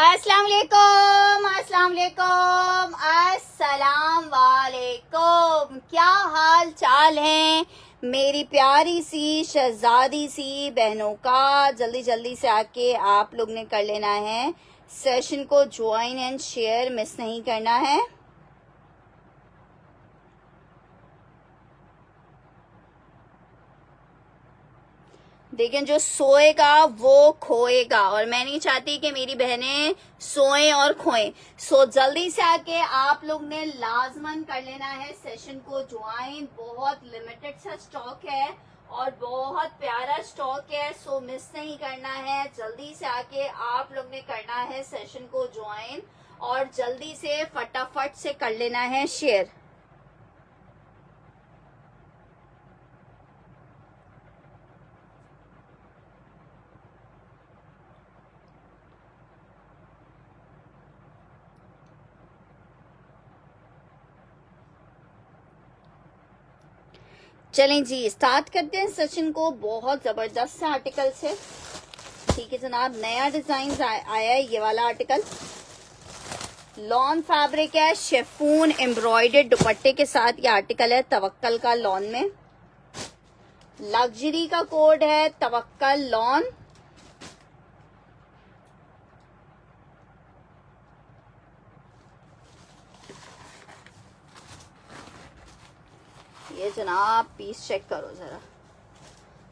अस्सलाम वालेकुम, अस्सलाम वालेकुम, अस्सलाम वालेकुम। क्या हाल चाल है मेरी प्यारी सी शहजादी सी बहनों का। जल्दी जल्दी से आके आप लोग ने कर लेना है सेशन को ज्वाइन एंड शेयर, मिस नहीं करना है। लेकिन जो सोएगा वो खोएगा, और मैं नहीं चाहती कि मेरी बहनें सोएं और खोएं। सो जल्दी से आके आप लोग ने लाजमन कर लेना है सेशन को ज्वाइन। बहुत लिमिटेड सा स्टॉक है और बहुत प्यारा स्टॉक है, सो मिस नहीं करना है। जल्दी से आके आप लोग ने करना है सेशन को ज्वाइन और जल्दी से फटाफट से कर लेना है शेयर। चलें जी, स्टार्ट करते हैं सेशन को बहुत जबरदस्त से आर्टिकल से। ठीक है जनाब, नया डिजाइन आया है ये वाला आर्टिकल। लॉन फैब्रिक है, शेफून एम्ब्रॉयडर्ड दुपट्टे के साथ ये आर्टिकल है। तवक्कल का लॉन में, लग्जरी का कोड है तवक्कल लॉन। ये जनाब पीस चेक करो जरा,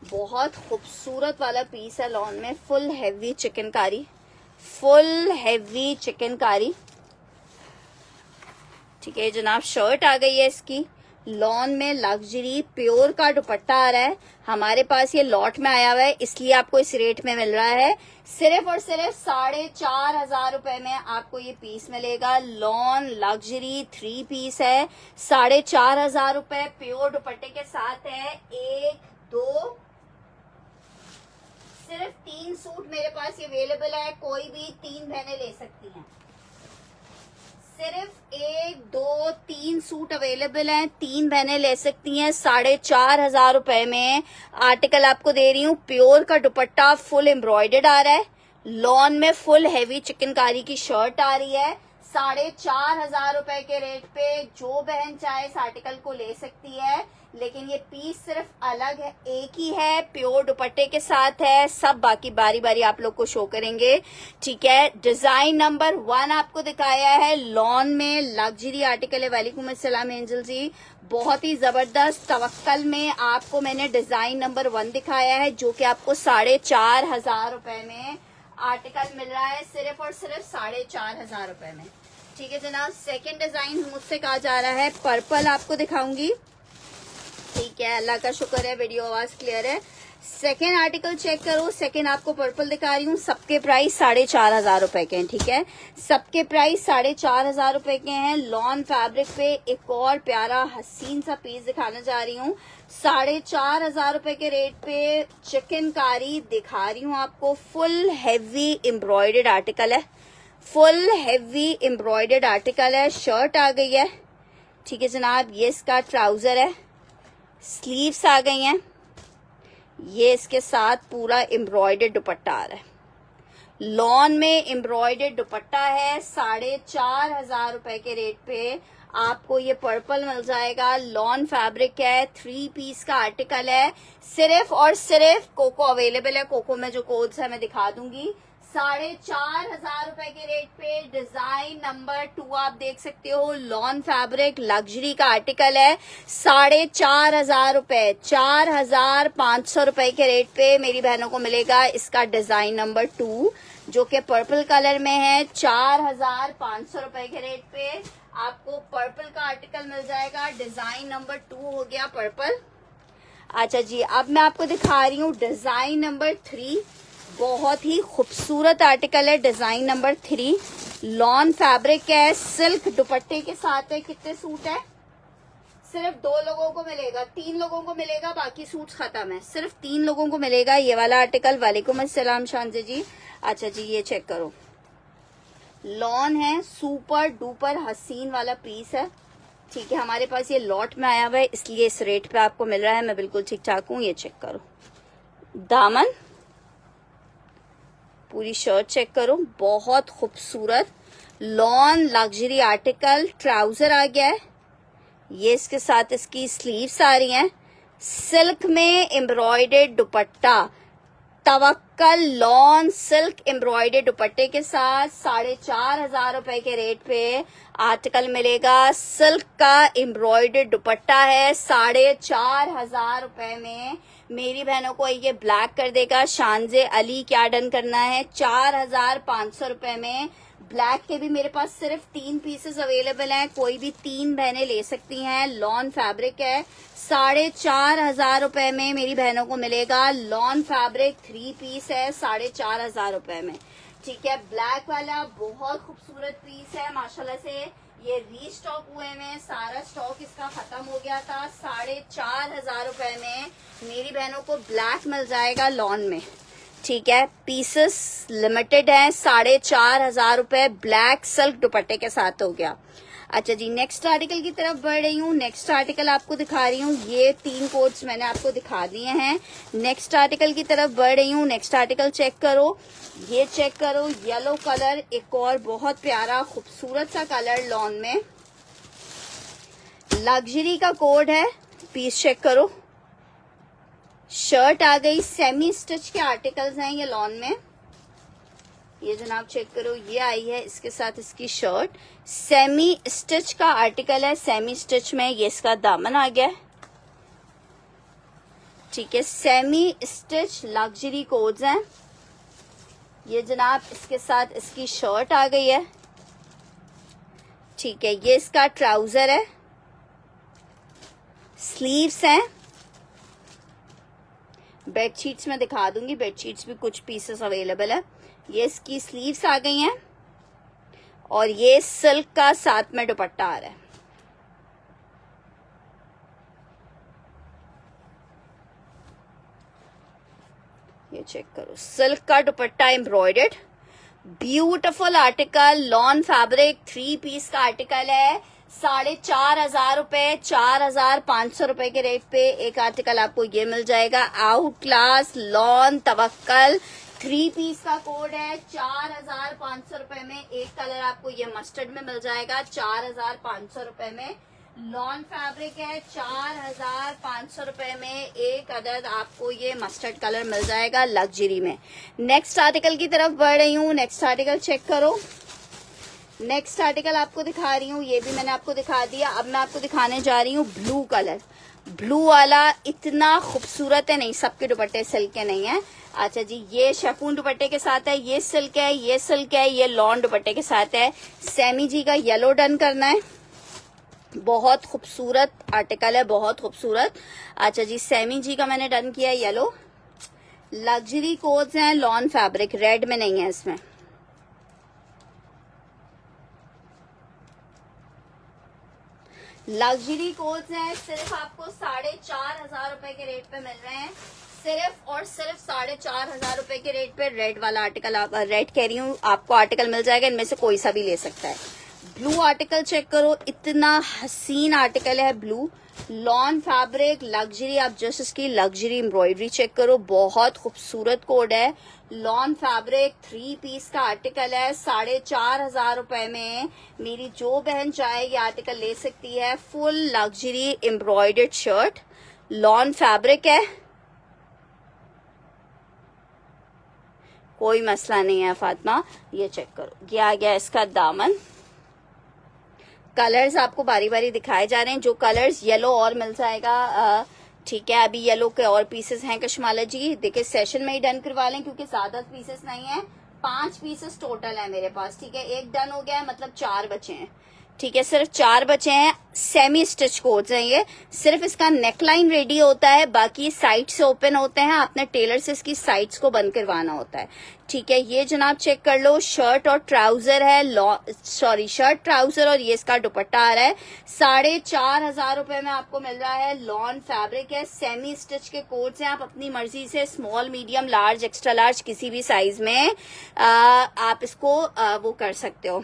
बहुत खूबसूरत वाला पीस है लॉन में। Full heavy chikankari, full heavy chikankari. ठीक है जनाब, शर्ट आ गई है इसकी। लॉन में लग्जरी प्योर का दुपट्टा आ रहा है। हमारे पास ये लॉट में आया हुआ है, इसलिए आपको इस रेट में मिल रहा है। सिर्फ और सिर्फ 4,500 रुपए में आपको ये पीस मिलेगा। लॉन लग्जरी 3 पीस है, 4,500 रुपए प्योर दुपट्टे के साथ है। 1 2 सिर्फ 3 सूट मेरे पास ये अवेलेबल है, कोई भी 3 बहनें ले सकती हैं। सिर्फ 1 2 3 सूट अवेलेबल हैं, 3 बहनें ले सकती हैं। 4,500 रुपए में आर्टिकल आपको दे रही हूँ। प्योर का दुपट्टा फुल एम्ब्रॉयडर्ड आ रहा है। लॉन में फुल हैवी चिकनकारी की शर्ट आ रही है। 4,500 रुपए के रेट पे जो बहन चाहे इस आर्टिकल को ले सकती है। लेकिन ये पीस सिर्फ अलग है, एक ही है, प्योर दुपट्टे के साथ है। सब बाकी बारी बारी आप लोग को शो करेंगे। ठीक है, डिजाइन नंबर 1 आपको दिखाया है। लॉन में लग्जरी आर्टिकल है। वालेकुम अस्सलाम एंजल जी, बहुत ही जबरदस्त। तवक्कल में आपको मैंने डिजाइन नंबर 1 दिखाया है, जो कि आपको 4,500 रुपए में आर्टिकल मिल रहा है। सिर्फ और सिर्फ 4,500 रुपए में। ठीक है जनाब, सेकेंड डिजाइन मुझसे कहा जा रहा है पर्पल आपको दिखाऊंगी। ठीक है, अल्लाह का शुक्र है, वीडियो आवाज क्लियर है। सेकेंड आर्टिकल चेक करो। सेकेंड आपको पर्पल दिखा रही हूँ। सबके प्राइस 4,500 रुपए के हैं। ठीक है, सबके प्राइस 4,500 रुपए के हैं। लॉन फैब्रिक पे एक और प्यारा हसीन सा पीस दिखाने जा रही हूँ। 4,500 रुपए के रेट पे चिकनकारी दिखा रही हूँ आपको। फुल हैवी एम्ब्रॉयडर्ड आर्टिकल है, फुल हैवी एम्ब्रॉयडर्ड आर्टिकल है। शर्ट आ गई है। ठीक है जनाब, ये इसका ट्राउजर है। स्लीव्स आ गई हैं। ये इसके साथ पूरा एम्ब्रॉयडर्ड दुपट्टा आ रहा है। लॉन में एम्ब्रॉयडर्ड दुपट्टा है। 4,500 रुपए के रेट पे आपको ये पर्पल मिल जाएगा। लॉन फैब्रिक है, 3 पीस का आर्टिकल है। सिर्फ और सिर्फ कोको अवेलेबल है। कोको में जो कोड्स है मैं दिखा दूंगी। 4,500 रुपए के रेट पे डिजाइन नंबर 2 आप देख सकते हो। लॉन फैब्रिक लग्जरी का आर्टिकल है। 4,500 रुपए, 4,500 रुपए के रेट पे मेरी बहनों को मिलेगा इसका डिजाइन नंबर 2, जो कि पर्पल कलर में है। 4,500 रुपए के रेट पे आपको पर्पल का आर्टिकल मिल जाएगा। डिजाइन नंबर 2 हो गया पर्पल। अच्छा जी, अब मैं आपको दिखा रही हूँ डिजाइन नंबर 3। बहुत ही खूबसूरत आर्टिकल है डिजाइन नंबर 3। लॉन फैब्रिक है, सिल्क दुपट्टे के साथ है। कितने सूट है? सिर्फ 2 लोगों को मिलेगा, 3 लोगों को मिलेगा, बाकी सूट खत्म है। सिर्फ 3 लोगों को मिलेगा ये वाला आर्टिकल। वालेकुम अस्सलाम शांजे जी। अच्छा जी, ये चेक करो, लॉन है, सुपर डुपर हसीन वाला पीस है। ठीक है, हमारे पास ये लॉट में आया हुआ है, इसलिए इस रेट पे आपको मिल रहा है। मैं बिल्कुल ठीक ठाक हूँ। ये चेक करो, दामन पूरी शर्ट चेक करो, बहुत खूबसूरत लॉन लग्जरी आर्टिकल। ट्राउजर आ गया है, ये इसके साथ इसकी स्लीव्स आ रही हैं। सिल्क में एम्ब्रॉयडर्ड दुपट्टा, तवक्कल लॉन सिल्क एम्ब्रॉयडर्ड दुपट्टे के साथ 4,500 रुपए के रेट पे आर्टिकल मिलेगा। सिल्क का एम्ब्रॉयडर्ड दुपट्टा है 4,500 रुपए में। मेरी बहनों को ये ब्लैक कर देगा। शानजे अली क्या डन करना है, 4,500 रुपए में। ब्लैक के भी मेरे पास सिर्फ 3 पीसेस अवेलेबल हैं, कोई भी 3 बहनें ले सकती हैं। लॉन फैब्रिक है, 4,500 रुपए में मेरी बहनों को मिलेगा। लॉन फैब्रिक 3 पीस है 4,500 रुपए में। ठीक है, ब्लैक वाला बहुत खूबसूरत पीस है माशाल्लाह से। ये रीस्टॉक हुए में, सारा स्टॉक इसका खत्म हो गया था। 4,500 रुपए में मेरी बहनों को ब्लैक मिल जाएगा लॉन में। ठीक है, पीसेस लिमिटेड है। 4,500 रुपए ब्लैक सिल्क दुपट्टे के साथ हो गया। अच्छा जी, नेक्स्ट आर्टिकल की तरफ बढ़ रही हूँ। नेक्स्ट आर्टिकल आपको दिखा रही हूँ, ये 3 कोट्स मैंने आपको दिखा दिए हैं। नेक्स्ट आर्टिकल की तरफ बढ़ रही हूँ। नेक्स्ट आर्टिकल चेक करो, ये चेक करो, येलो कलर, एक और बहुत प्यारा खूबसूरत सा कलर लॉन में। लग्जरी का कोड है, पीस चेक करो। शर्ट आ गई, सेमी स्टिच के आर्टिकल्स हैं ये लॉन में। ये जनाब चेक करो, ये आई है इसके साथ इसकी शर्ट। सेमी स्टिच का आर्टिकल है, सेमी स्टिच में ये इसका दामन आ गया है। ठीक है, सेमी स्टिच लग्जरी कोड्स हैं। ये जनाब इसके साथ इसकी शर्ट आ गई है। ठीक है, ये इसका ट्राउजर है, स्लीव्स हैं। बेडशीट्स में दिखा दूंगी, बेडशीट्स भी कुछ पीसेस अवेलेबल है। ये इसकी स्लीव्स आ गई हैं और ये सिल्क का साथ में दुपट्टा आ रहा है। ये चेक करो, सिल्क का dupatta embroidered, beautiful article, lawn fabric 3 piece का आर्टिकल है। 4,500 रुपए, 4,500 रुपए के रेट पे एक आर्टिकल आपको ये मिल जाएगा। आउट क्लास लॉन तवक्कल 3 पीस का कोड है। 4,500 रुपए में एक कलर आपको ये मस्टर्ड में मिल जाएगा। 4,500 रुपए में लॉन फैब्रिक है। 4,500 रुपए में एक अदद आपको ये मस्टर्ड कलर मिल जाएगा लग्जरी में। नेक्स्ट आर्टिकल की तरफ बढ़ रही हूँ। नेक्स्ट आर्टिकल चेक करो। नेक्स्ट आर्टिकल आपको दिखा रही हूँ, ये भी मैंने आपको दिखा दिया। अब मैं आपको दिखाने जा रही हूँ ब्लू कलर। ब्लू वाला इतना खूबसूरत है, नहीं सबके दुपट्टे सिल्क के नहीं है। अच्छा जी, ये शेफून दुपट्टे के साथ है, ये सिल्क है, ये सिल्क है, ये लॉन दुपट्टे के साथ है। सैमी जी का येलो डन करना है, बहुत खूबसूरत आर्टिकल है, बहुत खूबसूरत। अच्छा जी, सैमी जी का मैंने डन किया है येलो। लग्जरी कोड्स हैं, लॉन फैब्रिक, रेड में नहीं है इसमें। लग्जरी कोड्स हैं, सिर्फ आपको 4,500 रुपए के रेट पे मिल रहे हैं। सिर्फ और सिर्फ 4,500 रुपए के रेट पे रेड वाला आर्टिकल, आप रेड कह रही हूँ, आपको आर्टिकल मिल जाएगा। इनमें से कोई सा भी ले सकता है। ब्लू आर्टिकल चेक करो, इतना हसीन आर्टिकल है ब्लू, लॉन फैब्रिक लग्जरी। आप जस्ट इसकी लग्जरी एम्ब्रॉयडरी चेक करो, बहुत खूबसूरत कोड है। लॉन फैब्रिक 3 पीस का आर्टिकल है। 4,500 रुपए में मेरी जो बहन चाहे ये आर्टिकल ले सकती है। Full luxury embroidered shirt, lawn fabric है, कोई मसला नहीं है फातिमा। ये चेक करो, ये आ गया इसका दामन। कलर्स आपको बारी बारी दिखाए जा रहे हैं। जो कलर्स, येलो और मिल जाएगा। ठीक है, अभी येलो के और पीसेस हैं कशमाला जी, देखिए सेशन में ही डन करवा लें क्योंकि ज्यादा पीसेस नहीं है। 5 पीसेस टोटल है मेरे पास। ठीक है, एक डन हो गया है, मतलब 4 बचे हैं। ठीक है, सिर्फ 4 बचे हैं। सेमी स्टिच कोड्स हैं ये, सिर्फ इसका नेकलाइन रेडी होता है, बाकी साइड से ओपन होते हैं। आपने टेलर से इसकी साइड्स को बंद करवाना होता है। ठीक है, ये जनाब चेक कर लो, शर्ट और ट्राउजर है, सॉरी शर्ट ट्राउजर, और ये इसका दुपट्टा आ रहा है। 4,500 रुपए में आपको मिल रहा है। लॉन फैब्रिक है, सेमी स्टिच के कोड्स हैं। आप अपनी मर्जी से small, medium, large, extra large किसी भी साइज में आप इसको वो कर सकते हो।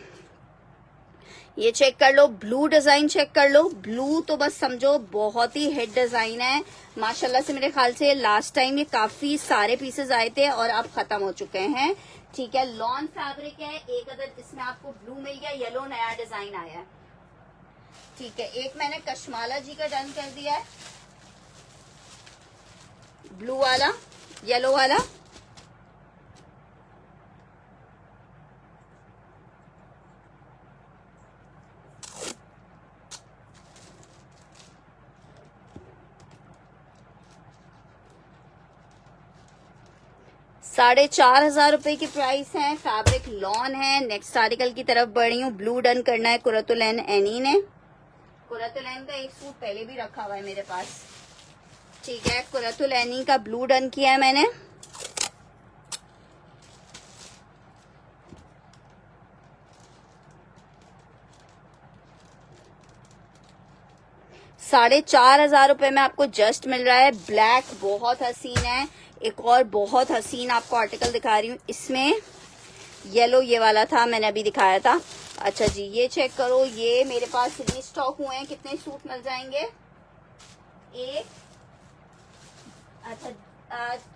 ये चेक कर लो, ब्लू डिजाइन चेक कर लो। ब्लू तो बस समझो बहुत ही हिट डिजाइन है माशाल्लाह से। मेरे ख्याल से लास्ट टाइम ये काफी सारे पीसेस आए थे और अब खत्म हो चुके हैं। ठीक है, लॉन फैब्रिक है। एक अदर इसमें आपको ब्लू मिल गया, येलो नया डिजाइन आया है। ठीक है, एक मैंने कशमाला जी का डन कर दिया है, ब्लू वाला, येलो वाला। ₹4,500 की प्राइस है। फैब्रिक लॉन है। नेक्स्ट आर्टिकल की तरफ बढ़ रही हूँ। ब्लू डन करना है कुरतुलैन एनी ने। कुरतुलैन का एक सूट पहले भी रखा हुआ है मेरे पास। ठीक है, कुरतुलैनी का ब्लू डन किया है मैंने। ₹4,500 में आपको जस्ट मिल रहा है। ब्लैक बहुत हसीन है। एक और बहुत हसीन आपको आर्टिकल दिखा रही हूँ। इसमें येलो ये वाला था, मैंने अभी दिखाया था। अच्छा जी, ये चेक करो, ये मेरे पास रीस्टॉक हुए हैं। कितने सूट मिल जाएंगे? एक, अच्छा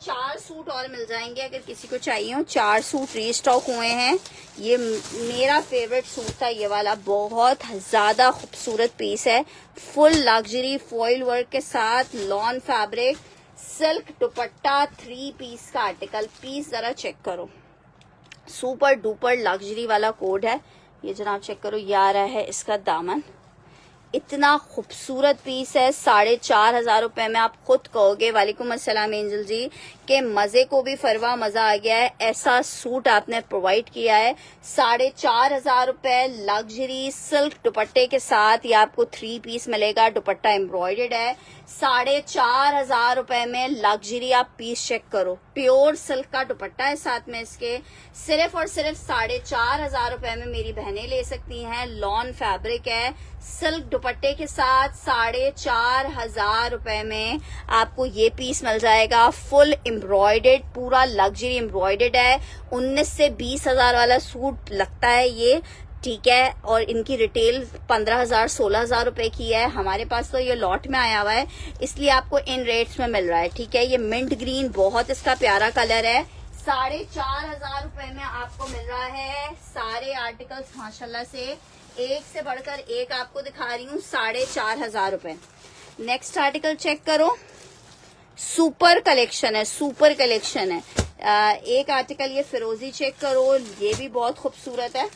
4 सूट और मिल जाएंगे अगर किसी को चाहिए हो। 4 सूट रीस्टॉक हुए हैं। ये मेरा फेवरेट सूट था, ये वाला बहुत ज्यादा खूबसूरत पीस है। फुल लग्जरी फॉइल वर्क के साथ, lawn fabric, silk dupatta, 3 piece का आर्टिकल। पीस जरा चेक करो, सुपर डुपर लग्जरी वाला कोड है ये जनाब। चेक करो, ये आ रहा है इसका दामन। इतना खूबसूरत पीस है। ₹4,500 में आप खुद कहोगे वालेकुम अस्सलाम एंजल जी के मजे को भी फरवा मजा आ गया है। ऐसा सूट आपने प्रोवाइड किया है। ₹4,500 लग्जरी सिल्क दुपट्टे के साथ ये आपको 3 पीस मिलेगा। दुपट्टा एम्ब्रॉयडर्ड है। ₹4,500 में लग्जरी आप पीस चेक करो। प्योर सिल्क का दुपट्टा है साथ में इसके। सिर्फ और सिर्फ ₹4,500 में मेरी बहनें ले सकती हैं। लॉन फैब्रिक है, सिल्क दुपट्टे के साथ ₹4,500 में आपको ये पीस मिल जाएगा। फुल एम्ब्रॉयडर्ड, पूरा लग्जरी एम्ब्रॉयडर्ड है। 19 से 20,000 वाला सूट लगता है ये। ठीक है, और इनकी रिटेल 15,000 16,000 की है। हमारे पास तो ये लॉट में आया हुआ है, इसलिए आपको इन रेट्स में मिल रहा है। ठीक है, ये मिंट ग्रीन बहुत इसका प्यारा कलर है। ₹4,500 में आपको मिल रहा है। सारे आर्टिकल्स माशाल्लाह से एक से बढ़कर एक आपको दिखा रही हूँ। ₹4,500। नेक्स्ट आर्टिकल चेक करो, सुपर कलेक्शन है, सुपर कलेक्शन है। एक आर्टिकल ये फिरोजी चेक करो, ये भी बहुत खूबसूरत है।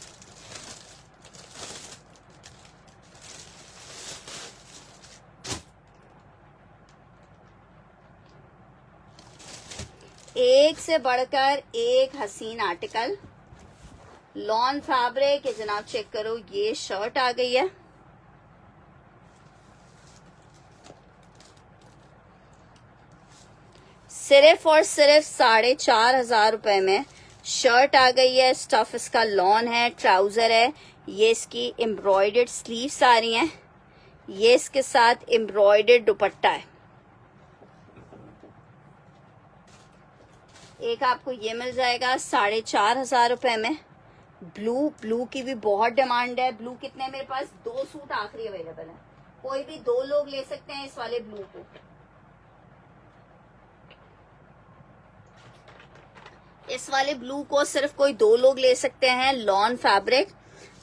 एक से बढ़कर एक हसीन आर्टिकल, लॉन फैब्रिक। ये जनाब चेक करो, ये शर्ट आ गई है। सिर्फ और सिर्फ ₹4,500 में शर्ट आ गई है। स्टफ इसका लॉन है, ट्राउजर है। ये इसकी एम्ब्रॉयडर्ड स्लीव्स आ रही हैं। ये इसके साथ एम्ब्रॉयडर्ड दुपट्टा है। एक आपको ये मिल जाएगा ₹4,500 में। ब्लू की भी बहुत डिमांड है। ब्लू कितने मेरे पास 2 सूट आखिरी अवेलेबल है। कोई भी 2 लोग ले सकते हैं इस वाले ब्लू को। इस वाले ब्लू को सिर्फ कोई 2 लोग ले सकते हैं। Lawn fabric.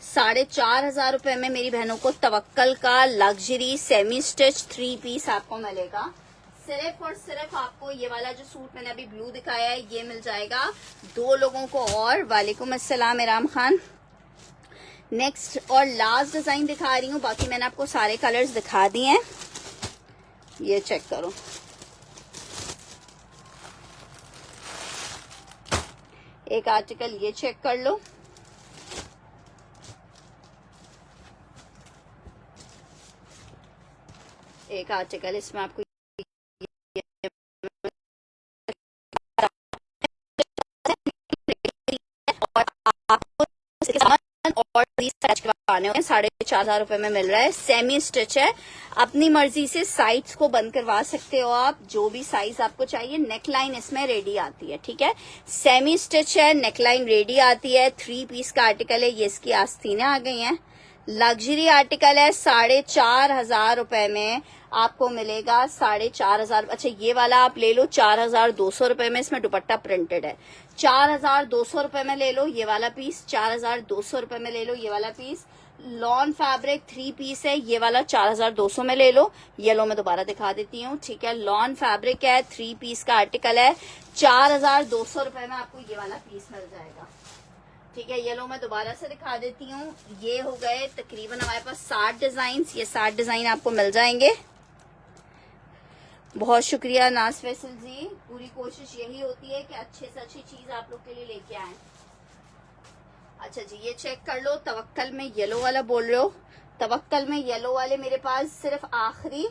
₹4,500 में मेरी बहनों को तवक्कल का लग्जरी सेमी स्टिच 3 पीस आपको मिलेगा। सिर्फ और सिर्फ आपको ये वाला जो सूट मैंने अभी ब्लू दिखाया है ये मिल जाएगा 2 लोगों को। और वालेकुम अस्सलाम इराम खान। नेक्स्ट और लास्ट डिजाइन दिखा रही हूँ, बाकी मैंने आपको सारे कलर्स दिखा दिए हैं। ये चेक करो, एक आर्टिकल ये चेक कर लो। एक आर्टिकल इसमें आपको और ₹4,500 में मिल रहा है। सेमी स्टिच है। अपनी मर्जी से साइज को बंद करवा सकते हो आप, जो भी साइज आपको चाहिए। नेकलाइन इसमें रेडी आती है। ठीक है, सेमी स्टिच है, नेकलाइन रेडी आती है। 3 पीस का आर्टिकल है। ये इसकी आस्तीनें आ गई हैं। लग्जरी आर्टिकल है, 4,500 रुपए में आपको मिलेगा। 4,500। अच्छा ये वाला आप ले लो 4,200 रुपए में, इसमें दुपट्टा प्रिंटेड है। 4,200 रुपए में ले लो ये वाला पीस, 4,200 रुपए में ले लो ये वाला पीस। लॉन फैब्रिक 3 पीस है, ये वाला 4,200 में ले लो। येलो में दोबारा दिखा देती हूँ, ठीक है। लॉन फैब्रिक है, 3 पीस का आर्टिकल है, 4,200 रुपए में आपको ये वाला पीस मिल जाएगा, ठीक है। येलो में दोबारा से दिखा देती हूँ। ये हो गए तकरीबन हमारे पास 60 डिजाइन। ये 60 डिजाइन आपको मिल जाएंगे। बहुत शुक्रिया नाज फैसल जी, पूरी कोशिश यही होती है कि अच्छे से अच्छी चीज आप लोग के लिए लेके आए। अच्छा जी ये चेक कर लो, तवक्कल में येलो वाला बोल रहे हो। तवक्कल में येलो वाले मेरे पास सिर्फ आखिरी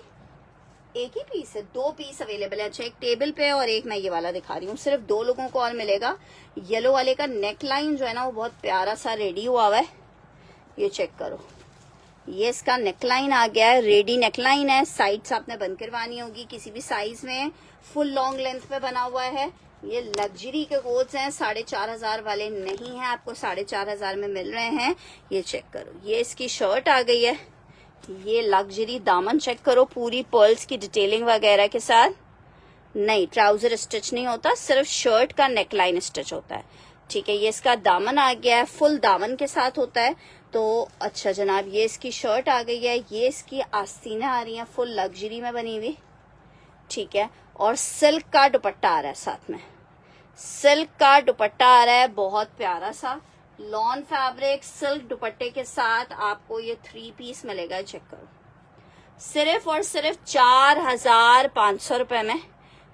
एक ही पीस है, 2 पीस अवेलेबल है। अच्छा एक टेबल पे और एक मैं ये वाला दिखा रही हूँ, सिर्फ 2 लोगों को और मिलेगा। येलो वाले का नेक लाइन जो है ना वो बहुत प्यारा सा रेडी हुआ हुआ है, ये चेक करो। ये इसका नेकलाइन आ गया है, रेडी नेकलाइन है। साइड्स आपने बंद करवानी होगी किसी भी साइज में, फुल लॉन्ग लेंथ पे बना हुआ है। ये लग्जरी के कोट्स हैं, 4,500 वाले नहीं हैं, आपको 4,500 में मिल रहे हैं। ये चेक करो, ये इसकी शर्ट आ गई है। ये लग्जरी दामन चेक करो, पूरी पर्ल्स की डिटेलिंग वगैरह के साथ। नहीं ट्राउजर स्टिच नहीं होता, सिर्फ शर्ट का नेकलाइन स्टिच होता है, ठीक है। ये इसका दामन आ गया है, फुल दामन के साथ होता है। तो अच्छा जनाब ये इसकी शर्ट आ गई है, ये इसकी आस्तीनें आ रही हैं फुल लग्जरी में बनी हुई, ठीक है। और सिल्क का दुपट्टा आ रहा है साथ में, सिल्क का दुपट्टा आ रहा है बहुत प्यारा सा। लॉन फैब्रिक सिल्क दुपट्टे के साथ आपको ये 3 पीस मिलेगा, चेक करो। सिर्फ और सिर्फ 4,500 रुपए में,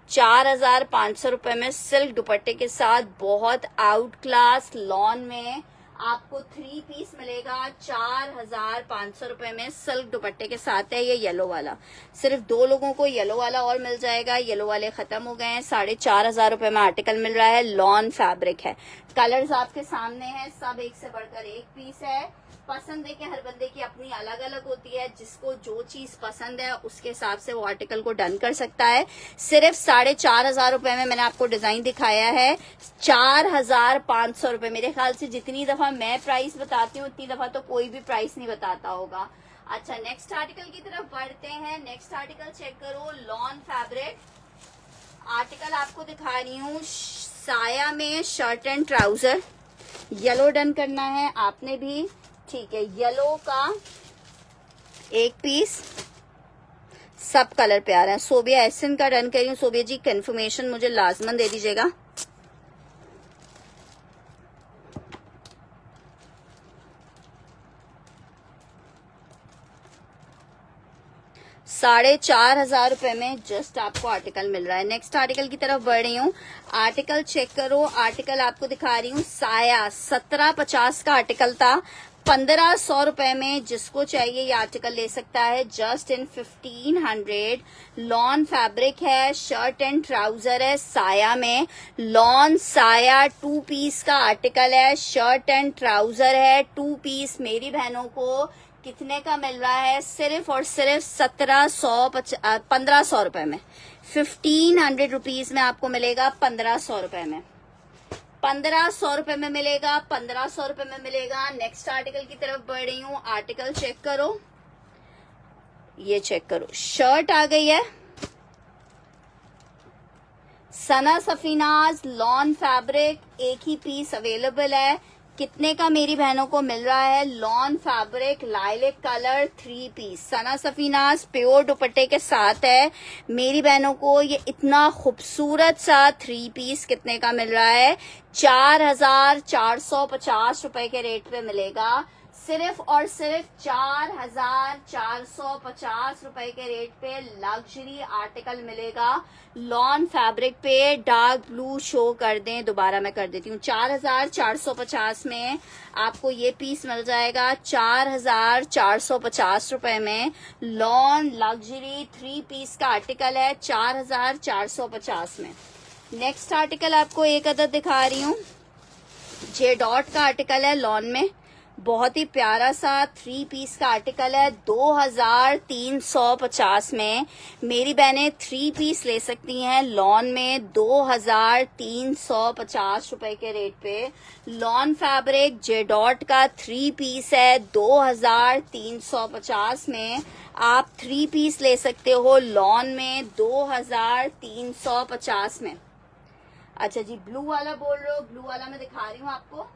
4,500 रुपए में सिल्क दुपट्टे के साथ बहुत आउट क्लास लॉन में आपको 3 पीस मिलेगा। 4,500 रुपए में सिल्क दुपट्टे के साथ है। ये येलो वाला, सिर्फ 2 लोगों को येलो वाला और मिल जाएगा। येलो वाले खत्म हो गए हैं। 4,500 रुपए में आर्टिकल मिल रहा है, लॉन फैब्रिक है। कलर्स आपके सामने हैं, सब एक से बढ़कर एक पीस है। पसंद देखिए हर बंदे की अपनी अलग अलग होती है, जिसको जो चीज पसंद है उसके हिसाब से वो आर्टिकल को डन कर सकता है। सिर्फ 4,500 रुपए में मैंने आपको डिजाइन दिखाया है। 4,500 रुपए, मेरे ख्याल से जितनी दफा मैं प्राइस बताती हूँ उतनी दफा तो कोई भी प्राइस नहीं बताता होगा। अच्छा नेक्स्ट आर्टिकल की तरफ बढ़ते हैं। नेक्स्ट आर्टिकल चेक करो, लॉन फैब्रिक आर्टिकल आपको दिखा रही हूँ। साया में shirt and trouser, yellow done करना है आपने भी, ठीक है। येलो का एक पीस, सब कलर प्यार है। सोबिया एसन का डन कर रही हूँ। सोबिया जी कंफर्मेशन मुझे लाजमन दे दीजिएगा। ₹4,500 रुपए में जस्ट आपको आर्टिकल मिल रहा है। नेक्स्ट आर्टिकल की तरफ बढ़ रही हूँ। आर्टिकल चेक करो, आर्टिकल आपको दिखा रही हूँ। साया 1750 का आर्टिकल था, 1,500 रुपए में जिसको चाहिए ये आर्टिकल ले सकता है, जस्ट इन 1,500। लॉन फैब्रिक है, शर्ट एंड ट्राउजर है साया में। लॉन साया 2 पीस का आर्टिकल है, शर्ट एंड ट्राउजर है 2 पीस। मेरी बहनों को कितने का मिल रहा है? सिर्फ और सिर्फ 1,500 रुपए में, 1,500 रुपीज में आपको मिलेगा। 1,500 रुपए में, 1,500 रुपए में मिलेगा, 1,500 रुपए में मिलेगा। नेक्स्ट आर्टिकल की तरफ बढ़ रही हूँ। आर्टिकल चेक करो, ये चेक करो, शर्ट आ गई है सना सफीनाज लॉन फैब्रिक, एक ही पीस अवेलेबल है। कितने का मेरी बहनों को मिल रहा है? Lawn fabric lilac colour 3 piece Sana Safinaz pure दुपट्टे के साथ है। मेरी बहनों को ये इतना खूबसूरत सा 3 पीस कितने का मिल रहा है? 4,450 रुपए के रेट पे मिलेगा। सिर्फ और सिर्फ 4,450 रुपए के रेट पे लग्जरी आर्टिकल मिलेगा। लॉन फैब्रिक पे डार्क ब्लू शो कर दें, दोबारा मैं कर देती हूँ। 4,450 में आपको ये पीस मिल जाएगा। 4,450 रुपए में लॉन लग्जरी 3 पीस का आर्टिकल है, 4,450 में। नेक्स्ट आर्टिकल आपको एक अदद दिखा रही हूँ। जे डॉट का आर्टिकल है लॉन में, बहुत ही प्यारा सा 3 पीस का आर्टिकल है 2350 में। मेरी बहनें 3 पीस ले सकती हैं लॉन में 2350 रुपए के रेट पे। लॉन फैब्रिक जेडॉट का 3 पीस है 2350 में। आप 3 पीस ले सकते हो लॉन में 2350 में। अच्छा जी, ब्लू वाला बोल रहे हो? ब्लू वाला मैं दिखा रही हूँ आपको।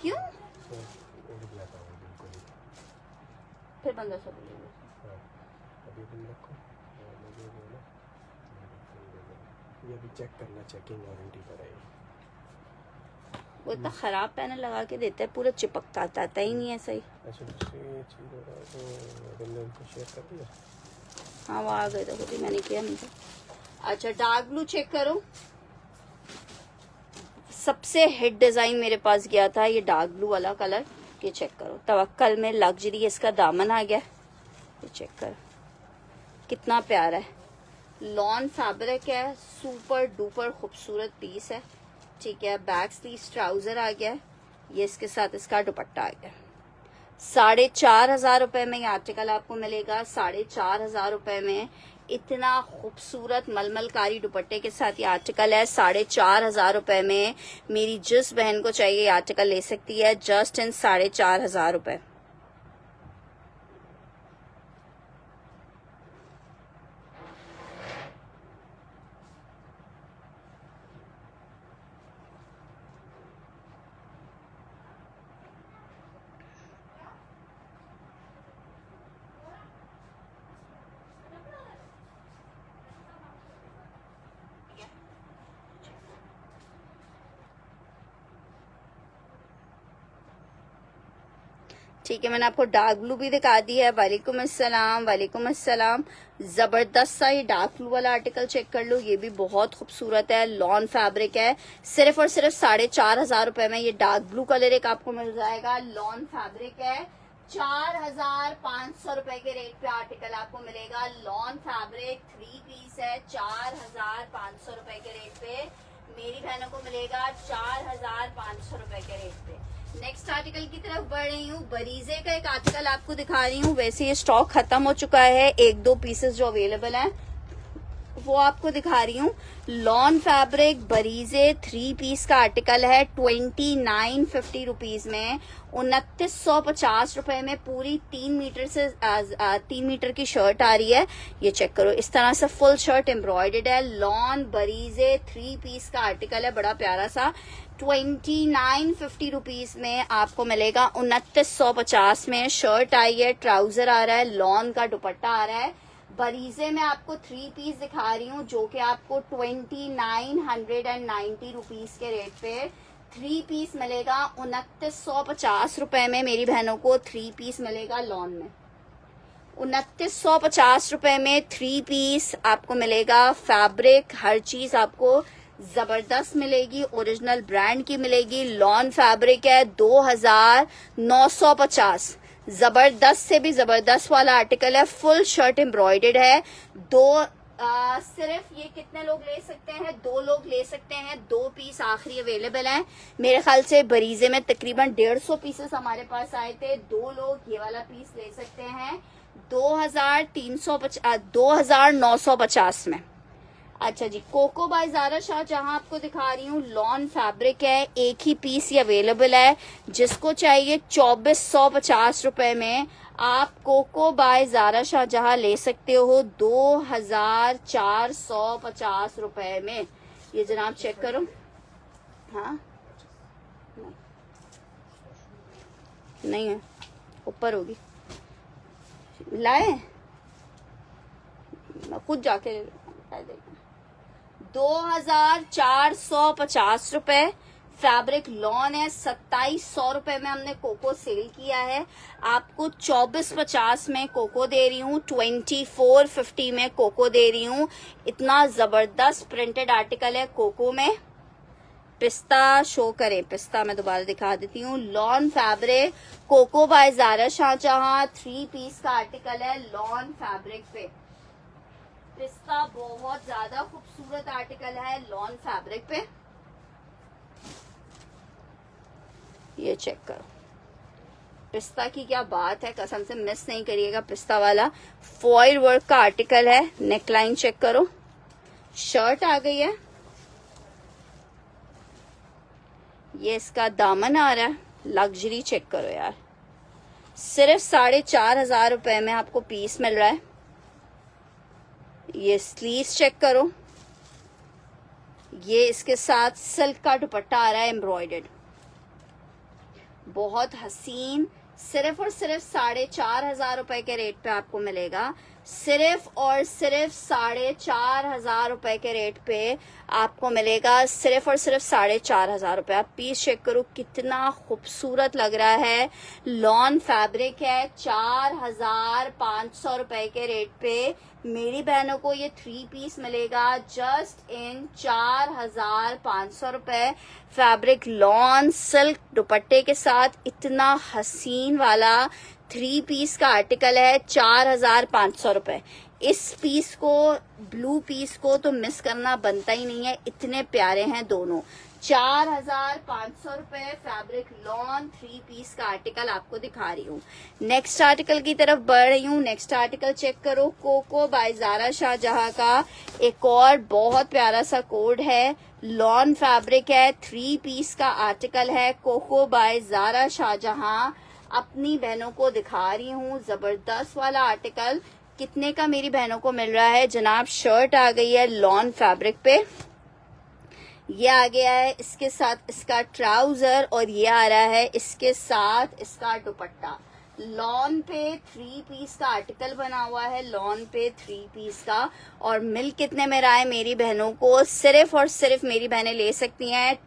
क्यों? फिर 1500 बोलेंगे। ये भी चेक करना, चेकिंग वारंटी पर है। वो इतना खराब पैनल लगा के देता है, पूरा चिपकता आता ही नहीं है सही। ऐसे दूसरी चीज हो रहा है तो को शेयर कर दिया। हाँ वो आ गए थे, खुद ही मैंने किया नहीं था। अच्छा डार्क ब्लू चेक करो। सबसे हिट डिजाइन मेरे पास गया था ये डार्क ब्लू वाला कलर। ये चेक करो, तवक्कल में लग्जरी इसका दामन आ गया। ये चेक करो कितना प्यारा है। लॉन फैब्रिक है, सुपर डुपर खूबसूरत पीस है। ठीक है, बैक स्लीव ट्राउजर आ गया। ये इसके साथ इसका दुपट्टा आ गया। 4500 रुपए में ये आर्टिकल आपको मिलेगा। 4500 रुपए में इतना खूबसूरत मलमलकारी दुपट्टे के साथ ये आर्टिकल है। 4500 रुपए में मेरी जिस बहन को चाहिए ये आर्टिकल ले सकती है, जस्ट इन 4500 रुपए। ठीक है, मैंने आपको डार्क ब्लू भी दिखा दी है। वालेकुम अस्सलाम, वालेकुम अस्सलाम। जबरदस्त सा ये डार्क ब्लू वाला आर्टिकल चेक कर लो, ये भी बहुत खूबसूरत है। लॉन फैब्रिक है, सिर्फ और सिर्फ 4500 रुपए में ये डार्क ब्लू कलर एक आपको मिल जाएगा। लॉन फैब्रिक है, 4500 रुपए के रेट पे आर्टिकल आपको मिलेगा। लॉन फैब्रिक 3 पीस है, 4500 रुपए के रेट पे मेरी बहनों को मिलेगा। 4500 रुपए के रेट पे। नेक्स्ट आर्टिकल की तरफ बढ़ रही हूँ। बरीजे का एक आर्टिकल आपको दिखा रही हूँ। वैसे ये स्टॉक खत्म हो चुका है, 1-2 पीसेस जो अवेलेबल हैं वो आपको दिखा रही हूँ। लॉन फैब्रिक बरीजे 3 पीस का आर्टिकल है 2950 रुपीज में। 2950 रुपए में पूरी 3 मीटर से 3 मीटर की शर्ट आ रही है। ये चेक करो, इस तरह से फुल शर्ट एम्ब्रॉयडर्ड है। लॉन बरीजे 3 पीस का आर्टिकल है, बड़ा प्यारा सा। 2950 रुपीज में आपको मिलेगा। 2950 में शर्ट आई है, ट्राउजर आ रहा है, लॉन का दुपट्टा आ रहा है। बरीजे में आपको 3 पीस दिखा रही हूँ जो कि आपको 2990 रुपीज के रेट पे 3 पीस मिलेगा। 2950 रुपए में मेरी बहनों को 3 पीस मिलेगा लॉन में। 2950 रुपए में 3 पीस आपको मिलेगा। फैब्रिक हर चीज आपको जबरदस्त मिलेगी, ओरिजिनल ब्रांड की मिलेगी। लॉन फैब्रिक है 2950। जबरदस्त से भी जबरदस्त वाला आर्टिकल है, फुल शर्ट एम्ब्रॉयडर्ड है। सिर्फ ये कितने लोग ले सकते हैं? 2 लोग ले सकते हैं। 2 पीस आखिरी अवेलेबल हैं। मेरे ख्याल से बरीजे में तकरीबन 150 पीसेस हमारे पास आए थे। 2 लोग ये वाला पीस ले सकते हैं 2950 में। अच्छा जी, कोको बाय ज़ारा शाहजहां आपको दिखा रही हूँ। लॉन फैब्रिक है, एक ही पीस ही अवेलेबल है। जिसको चाहिए 2450 रुपए में आप कोको बाय ज़ारा शाहजहां ले सकते हो 2450 रुपए में। ये जनाब चेक करो। हाँ नहीं है, ऊपर होगी। लाए खुद जाके 2450 रुपए। फैब्रिक लॉन है। 2700 रुपए में हमने कोको सेल किया है। आपको 2450 में कोको दे रही हूँ, 2450 में कोको दे रही हूँ। इतना जबरदस्त प्रिंटेड आर्टिकल है कोको में। पिस्ता शो करें, पिस्ता मैं दोबारा दिखा देती हूँ। Lawn fabric Coco by Zara Shahjahan 3 piece का आर्टिकल है लॉन फैब्रिक पे। पिस्ता बहुत ज्यादा खूबसूरत आर्टिकल है लॉन फैब्रिक पे। ये चेक करो, पिस्ता की क्या बात है, कसम से मिस नहीं करिएगा। पिस्ता वाला फॉइल वर्क का आर्टिकल है। नेकलाइन चेक करो, शर्ट आ गई है, ये इसका दामन आ रहा है। लग्जरी चेक करो यार, सिर्फ 4,500 रुपए में आपको पीस मिल रहा है। ये स्लीव्स चेक करो, ये इसके साथ सिल्क का दुपट्टा आ रहा है एम्ब्रॉयडर्ड, बहुत हसीन। सिर्फ और सिर्फ 4,500 रुपए के रेट पे आपको मिलेगा। सिर्फ और सिर्फ 4,500 रुपए के रेट पे आपको मिलेगा। सिर्फ और सिर्फ 4,500 रुपए। आप पीस चेक करो कितना खूबसूरत लग रहा है। लॉन फैब्रिक है, 4,500 रुपए के रेट पे मेरी बहनों को ये 3 पीस मिलेगा जस्ट इन 4,500 रुपए। फैब्रिक लॉन सिल्क दुपट्टे के साथ इतना हसीन वाला 3 पीस का आर्टिकल है, 4,500 रुपए। इस पीस को, ब्लू पीस को तो मिस करना बनता ही नहीं है, इतने प्यारे हैं दोनों। 4,500 रुपए फैब्रिक लॉन 3 पीस का आर्टिकल आपको दिखा रही हूँ। नेक्स्ट आर्टिकल की तरफ बढ़ रही हूँ। नेक्स्ट आर्टिकल चेक करो, कोको बाय ज़ारा शाहजहां का एक और बहुत प्यारा सा कोड है। लॉन फैब्रिक है, 3 पीस का आर्टिकल है, कोको बाय ज़ारा शाहजहां। अपनी बहनों को दिखा रही हूँ जबरदस्त वाला आर्टिकल। कितने का मेरी बहनों को मिल रहा है जनाब? शर्ट आ गई है लॉन फैब्रिक पे, ये आ गया है इसके साथ इसका ट्राउजर, और ये आ रहा है इसके साथ इसका दुपट्टा। लॉन पे 3 पीस का आर्टिकल बना हुआ है, लॉन पे 3 पीस का। और मिल कितने में रहा है मेरी बहनों को? सिर्फ और सिर्फ मेरी बहनें ले सकती हैं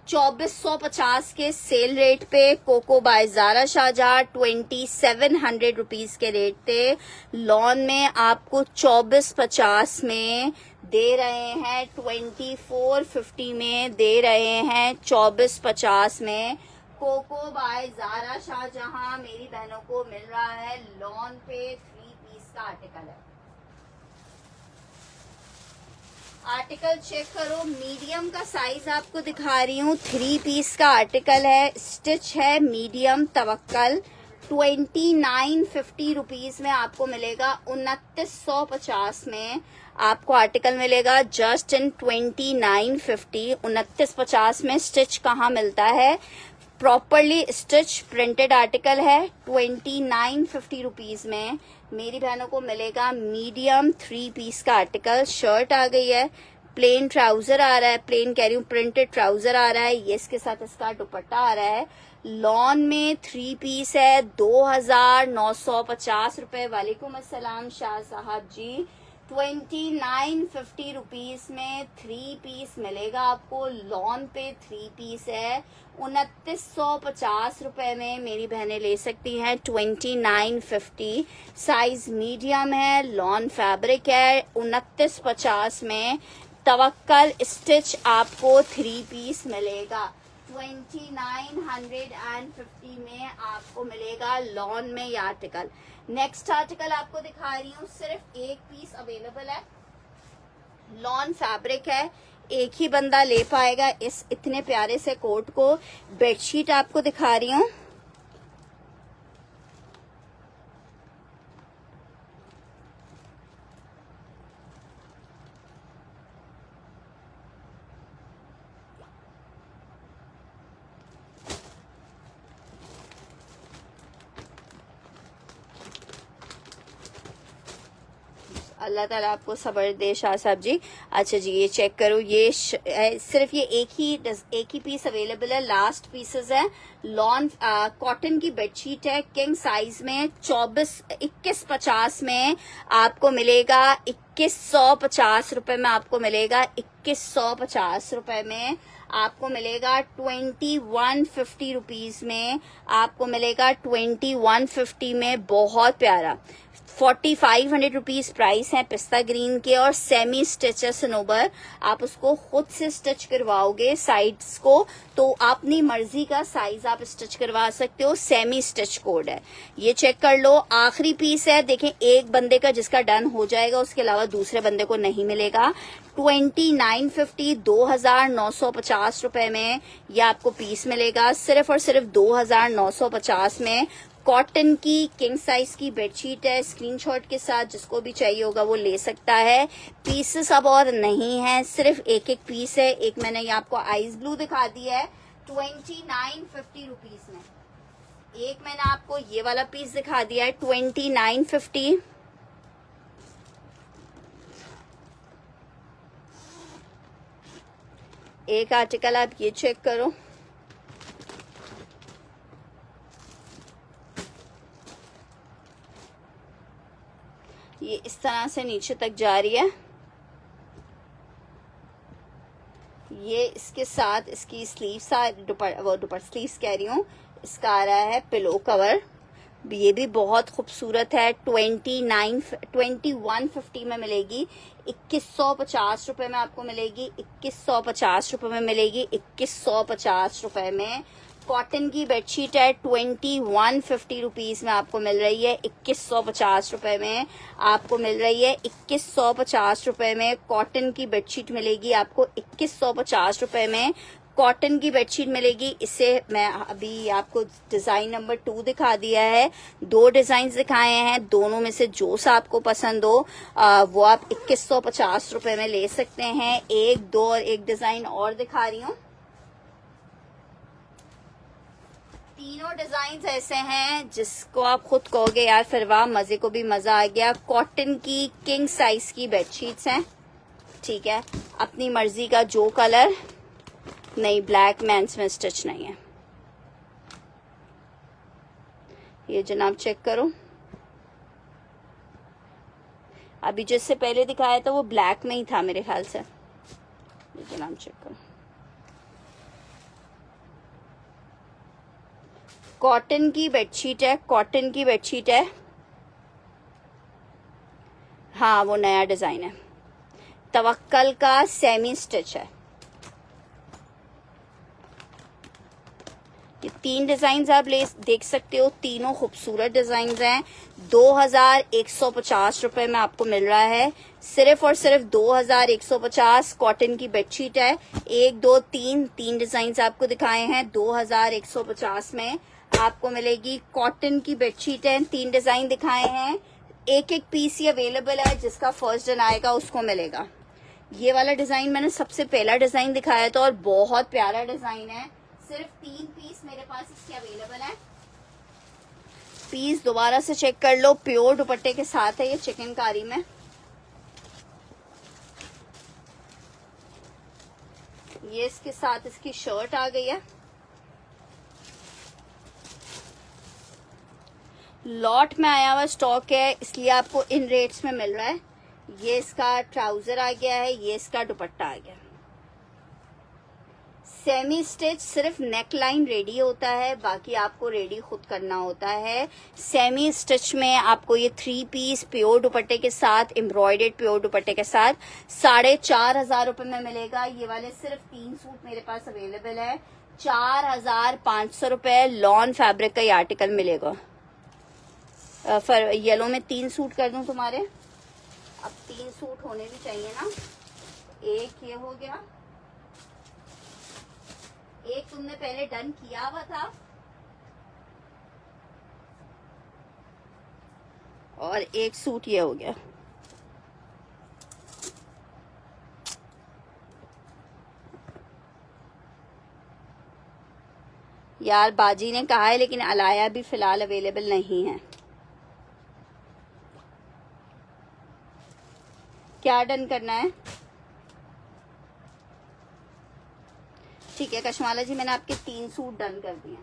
2450 के सेल रेट पे। Coco by Zara Shahjahan 2700 rupees के रेट पे लॉन में आपको 2450 में दे रहे हैं, 2450 में दे रहे हैं, 2450 में कोको बाय ज़ारा शाहजहां मेरी बहनों को मिल रहा है। लॉन पे 3 पीस का आर्टिकल है। आर्टिकल चेक करो, मीडियम का साइज आपको दिखा रही हूँ। 3 पीस का आर्टिकल है, स्टिच है मीडियम तवक्कल। 2950 रुपीज में आपको मिलेगा। 2950 में आपको आर्टिकल मिलेगा जस्ट इन 2950। 2950 में स्टिच कहाँ मिलता है? प्रॉपरली स्टिच प्रिंटेड आर्टिकल है। 2950 रुपीज में मेरी बहनों को मिलेगा मीडियम 3 पीस का आर्टिकल। शर्ट आ गई है, प्लेन ट्राउजर आ रहा है, प्लेन कह रही हूँ, प्रिंटेड ट्राउजर आ रहा है, ये इसके साथ इसका दुपट्टा आ रहा है। लॉन में 3 पीस है, 2,950 रुपए। वालेकुम अस्सलाम शाह साहब जी। 2950 रुपीज में 3 पीस मिलेगा आपको। लॉन पे 3 पीस है, 2950 रुपए में मेरी बहनें ले सकती हैं। 2950 साइज मीडियम है, लॉन फैब्रिक है। 2950 में तवक्कल स्टिच आपको 3 पीस मिलेगा। 2950 में आपको मिलेगा लॉन में ये आर्टिकल। नेक्स्ट आर्टिकल आपको दिखा रही हूँ, सिर्फ 1 पीस अवेलेबल है, लॉन फैब्रिक है, एक ही बंदा ले पाएगा इस इतने प्यारे से कोट को। बेडशीट आपको दिखा रही हूँ, अल्लाह ताला आपको सब्र दे शाह साहब जी। अच्छा जी, ये चेक करो, ये सिर्फ ये एक ही पीस अवेलेबल है, लास्ट पीसेस है। लॉन कॉटन की बेडशीट है, किंग साइज में। 2150 में आपको मिलेगा। 2150 रुपए में आपको मिलेगा। 2150 रुपए में आपको मिलेगा। 2150 रुपीज में आपको मिलेगा। 2150 में बहुत प्यारा 4500 रुपीज प्राइस है पिस्ता ग्रीन के, और सेमी स्टिच है सनोबर। आप उसको खुद से स्टिच करवाओगे साइड्स को, तो अपनी मर्जी का साइज आप स्टिच करवा सकते हो। सेमी स्टिच कोड है, ये चेक कर लो। आखिरी पीस है, देखें, एक बंदे का जिसका डन हो जाएगा उसके अलावा दूसरे बंदे को नहीं मिलेगा। 2950, 2950 रुपए में ये आपको पीस मिलेगा, सिर्फ और सिर्फ 2950 में। कॉटन की किंग साइज की बेडशीट है, स्क्रीनशॉट के साथ जिसको भी चाहिए होगा वो ले सकता है। पीसेस अब और नहीं है, सिर्फ एक एक पीस है। एक मैंने ये आपको आइस ब्लू दिखा दिया है 2950 रुपीज में। एक मैंने आपको ये वाला पीस दिखा दिया है 2950। एक आर्टिकल आप ये चेक करो, ये इस तरह से नीचे तक जा रही है। ये इसके साथ इसकी स्लीव्स दुपट्टा स्लीव्स कह रही हूँ, इसका आ रहा है पिलो कवर। ये भी बहुत खूबसूरत है। 2150 में मिलेगी, 2150 रुपए में आपको मिलेगी, 2150 रुपए में मिलेगी, 2150 रुपए में। कॉटन की बेडशीट है 2150 रुपीज में आपको मिल रही है, 2150 रुपए में आपको मिल रही है। 2150 रुपए में कॉटन की बेडशीट मिलेगी आपको, 2150 रुपए में कॉटन की बेडशीट मिलेगी। इससे मैं अभी आपको डिजाइन नंबर 2 दिखा दिया है, 2 डिजाइन दिखाए हैं, दोनों में से जो सा आपको पसंद हो वो आप 2150 रुपए में ले सकते हैं। एक, दो और एक डिजाइन और दिखा रही हूँ। तीनों डिजाइन ऐसे हैं जिसको आप खुद कहोगे यार फिर वाह, मजे को भी मजा आ गया। कॉटन की किंग साइज की बेडशीट्स हैं, ठीक है, अपनी मर्जी का जो कलर। नहीं, ब्लैक मेंस में स्टिच नहीं है। ये जनाब चेक करो, अभी जिससे पहले दिखाया था वो ब्लैक में ही था मेरे ख्याल से। ये जनाब चेक करो, कॉटन की बेडशीट है, कॉटन की बेडशीट है। हाँ, वो नया डिजाइन है, तवक्कल का सेमी स्टिच है। ये 3 डिजाइन आप देख सकते हो, तीनों खूबसूरत डिजाइन हैं। 2150 रुपए में आपको मिल रहा है, सिर्फ और सिर्फ 2150। कॉटन की बेडशीट है, 1, 2, 3 डिजाइन आपको दिखाए हैं। 2150 में आपको मिलेगी कॉटन की बेडशीट है, 3 डिजाइन दिखाए हैं। एक एक पीस ही अवेलेबल है, जिसका फर्स्ट डन आएगा उसको मिलेगा। ये वाला डिजाइन मैंने सबसे पहला डिजाइन दिखाया था और बहुत प्यारा डिजाइन है। सिर्फ 3 पीस मेरे पास इसके अवेलेबल है। पीस दोबारा से चेक कर लो, प्योर दुपट्टे के साथ है ये चिकनकारी में। ये इसके साथ इसकी शर्ट आ गई है। लॉट में आया हुआ स्टॉक है, इसलिए आपको इन रेट्स में मिल रहा है। ये इसका ट्राउजर आ गया है, ये इसका दुपट्टा आ गया। सेमी स्टिच सिर्फ नेक लाइन रेडी होता है, बाकी आपको रेडी खुद करना होता है। सेमी स्टिच में आपको ये 3 पीस प्योर दुपट्टे के साथ, एम्ब्रॉयडर्ड प्योर दुपट्टे के साथ 4500 रुपए में मिलेगा। ये वाले सिर्फ 3 सूट मेरे पास अवेलेबल है, 4500 रुपए। लॉन फैब्रिक का ये आर्टिकल मिलेगा। येलो में 3 सूट कर दूं तुम्हारे, अब 3 सूट होने भी चाहिए ना। एक ये हो गया, एक तुमने पहले डन किया हुआ था, और एक सूट ये हो गया। यार बाजी ने कहा है लेकिन अलाया भी फिलहाल अवेलेबल नहीं है। क्या डन करना है? ठीक है कशमाला जी, मैंने आपके 3 सूट डन कर दिए।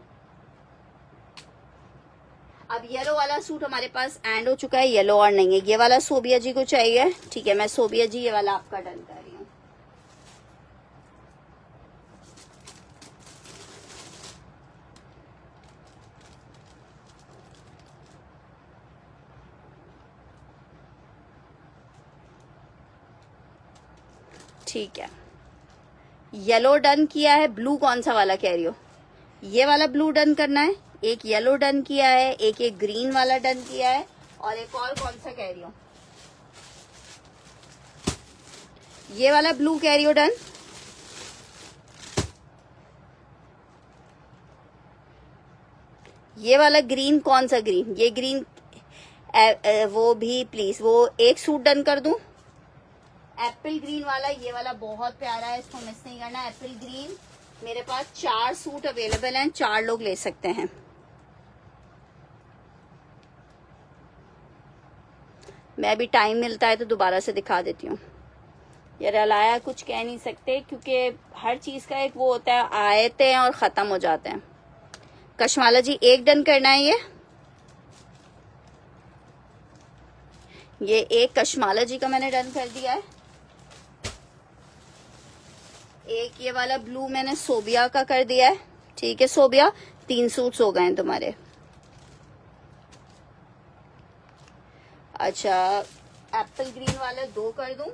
अब येलो वाला सूट हमारे पास एंड हो चुका है, येलो और नहीं है। ये वाला सोबिया जी को चाहिए, ठीक है, मैं सोबिया जी ये वाला आपका डन कर रही हूँ। ठीक है, येलो डन किया है। ब्लू कौन सा वाला कह रही हो? ये वाला ब्लू डन करना है। एक येलो डन किया है, एक ग्रीन वाला डन किया है, और एक और कौन सा कह रही हो? ये वाला ब्लू कह रही हो डन? ये वाला ग्रीन कौन सा ग्रीन? ये ग्रीन वो भी प्लीज, वो एक सूट डन कर दूं। एप्पल ग्रीन वाला, ये वाला बहुत प्यारा है, इसको मिस नहीं करना। एप्पल ग्रीन मेरे पास 4 सूट अवेलेबल हैं, 4 लोग ले सकते हैं। मैं भी टाइम मिलता है तो दोबारा से दिखा देती हूँ। यार अलाया कुछ कह नहीं सकते क्योंकि हर चीज का एक वो होता है, आयते हैं और खत्म हो जाते हैं। कशमाला जी एक डन करना है। ये एक कशमाला जी का मैंने डन कर दिया है। एक ये वाला ब्लू मैंने सोबिया का कर दिया है। ठीक है सोबिया, 3 सूट्स हो गए हैं तुम्हारे। अच्छा, एप्पल ग्रीन वाला 2 कर दूं।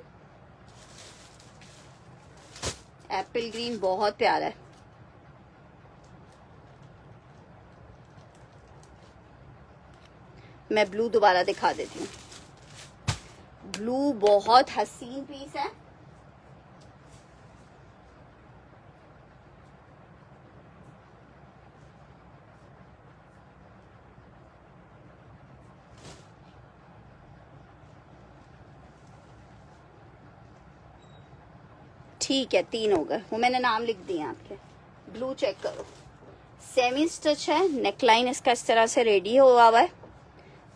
एप्पल ग्रीन बहुत प्यारा है। मैं ब्लू दोबारा दिखा देती हूँ। ब्लू बहुत हसीन पीस है। ठीक है, 3 हो गए, वो मैंने नाम लिख दिए आपके। ब्लू चेक करो, सेमी स्टिच है, नेकलाइन इसका इस तरह से रेडी हुआ है।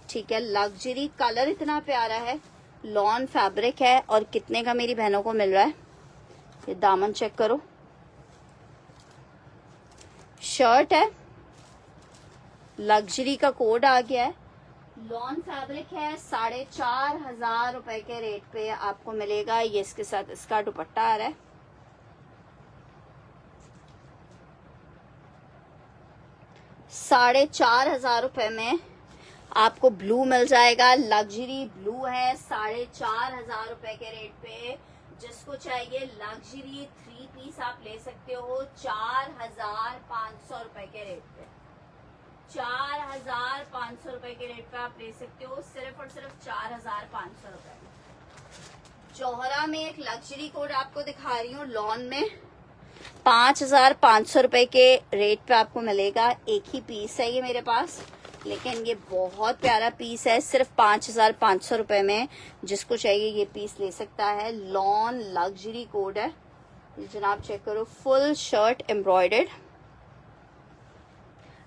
ठीक है, लग्जरी कलर इतना प्यारा है, लॉन फैब्रिक है, और कितने का मेरी बहनों को मिल रहा है? ये दामन चेक करो, शर्ट है, लग्जरी का कोड आ गया है, लॉन फैब्रिक है, 4,500 रुपए के रेट पे आपको मिलेगा। ये इसके साथ इसका दुपट्टा आ रहा है। ₹4,500 में आपको ब्लू मिल जाएगा। लग्जरी ब्लू है, 4,500 रुपए के रेट पे। जिसको चाहिए लग्जरी 3 पीस आप ले सकते हो 4,500 रुपए के रेट पे। 4,500 रुपए के रेट पे आप ले सकते हो, सिर्फ और सिर्फ 4,500 रुपए में। जौहरा में एक लग्जरी कोड आपको दिखा रही हूँ, लॉन में 5,500 रुपए के रेट पे आपको मिलेगा। एक ही पीस है ये मेरे पास, लेकिन ये बहुत प्यारा पीस है, सिर्फ 5,500 रुपए में। जिसको चाहिए ये पीस ले सकता है। लॉन लग्जरी कोड है, जनाब चेक करो, फुल शर्ट एम्ब्रॉयडर्ड।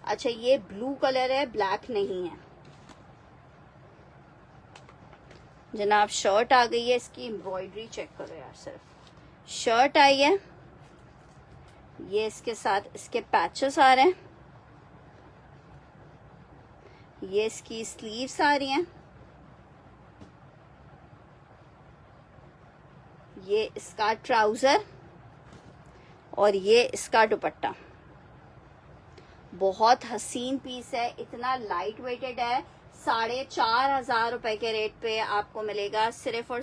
अच्छा, ये ब्लू कलर है, ब्लैक नहीं है जनाब। शर्ट आ गई है, इसकी एम्ब्रॉयडरी चेक करो यार, सिर्फ शर्ट आई है। ये इसके साथ इसके पैचेस आ रहे हैं, ये इसकी स्लीव्स आ रही हैं, ये इसका ट्राउजर, और ये इसका दुपट्टा। बहुत हसीन पीस है, इतना लाइट वेटेड है। 4,500 रुपए के रेट पे आपको मिलेगा, सिर्फ और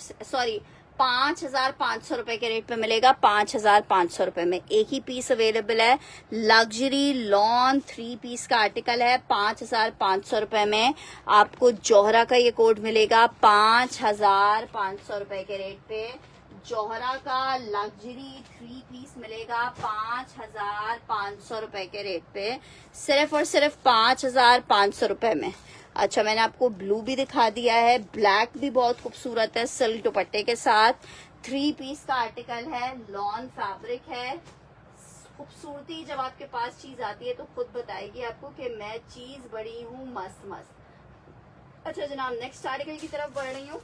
5,500 रुपए के रेट पे मिलेगा। 5,500 रुपए में एक ही पीस अवेलेबल है। लग्जरी लॉन 3 पीस का आर्टिकल है। 5,500 रुपए में आपको जौहरा का ये कोड मिलेगा। 5,500 रुपए के रेट पे जौहरा का लग्जरी 3 पीस मिलेगा 5,500 रुपए के रेट पे, सिर्फ और सिर्फ 5,500 रुपए में। अच्छा, मैंने आपको ब्लू भी दिखा दिया है, ब्लैक भी बहुत खूबसूरत है, सिल्क दुपट्टे के साथ। 3 पीस का आर्टिकल है, लॉन फैब्रिक है। खूबसूरती जब आपके पास चीज आती है तो खुद बताएगी आपको कि मैं चीज बड़ी हूँ मस्त मस्त। अच्छा जनाब, नेक्स्ट आर्टिकल की तरफ बढ़ रही हूँ।